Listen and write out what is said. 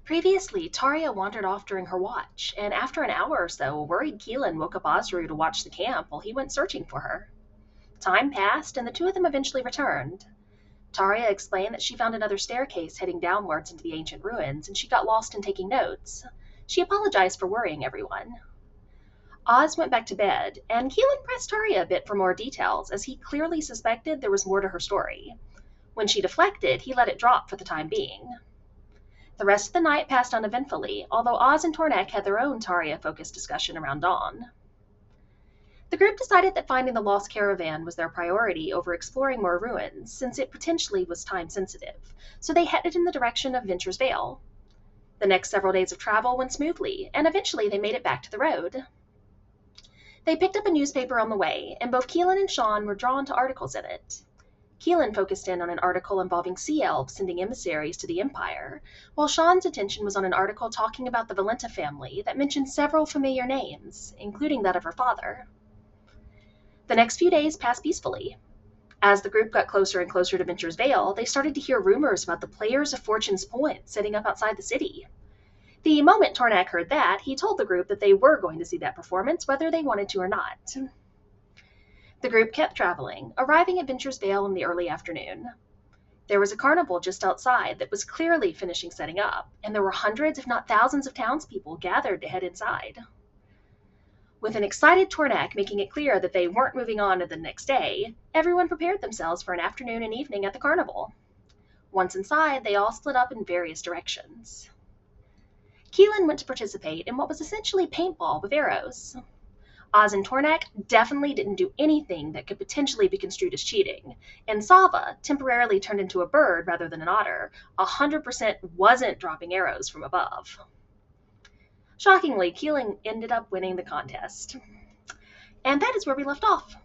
Previously, Taria wandered off during her watch, and after an hour or so, a worried Keelan woke up Osru to watch the camp while he went searching for her. Time passed, and the two of them eventually returned. Taria explained that she found another staircase heading downwards into the ancient ruins, and she got lost in taking notes. She apologized for worrying everyone. Oz went back to bed, and Keelan pressed Taria a bit for more details, as he clearly suspected there was more to her story. When she deflected, he let it drop for the time being. The rest of the night passed uneventfully, although Oz and Tornak had their own Taria-focused discussion around dawn. The group decided that finding the lost caravan was their priority over exploring more ruins, since it potentially was time-sensitive, so they headed in the direction of Venture's Vale. The next several days of travel went smoothly, and eventually they made it back to the road. They picked up a newspaper on the way, and both Keelan and Sean were drawn to articles in it. Keelan focused in on an article involving sea elves sending emissaries to the Empire, while Sean's attention was on an article talking about the Valenta family that mentioned several familiar names, including that of her father. The next few days passed peacefully. As the group got closer and closer to Venture's Vale, they started to hear rumors about the players of Fortune's Point setting up outside the city. The moment Tornak heard that, he told the group that they were going to see that performance whether they wanted to or not. The group kept traveling, arriving at Venture's Vale in the early afternoon. There was a carnival just outside that was clearly finishing setting up, and there were hundreds if not thousands of townspeople gathered to head inside. With an excited Tornak making it clear that they weren't moving on to the next day, everyone prepared themselves for an afternoon and evening at the carnival. Once inside, they all split up in various directions. Keelan went to participate in what was essentially paintball with arrows. Oz and Tornak definitely didn't do anything that could potentially be construed as cheating, and Sava, temporarily turned into a bird rather than an otter, 100% wasn't dropping arrows from above. Shockingly, Keelan ended up winning the contest. And that is where we left off.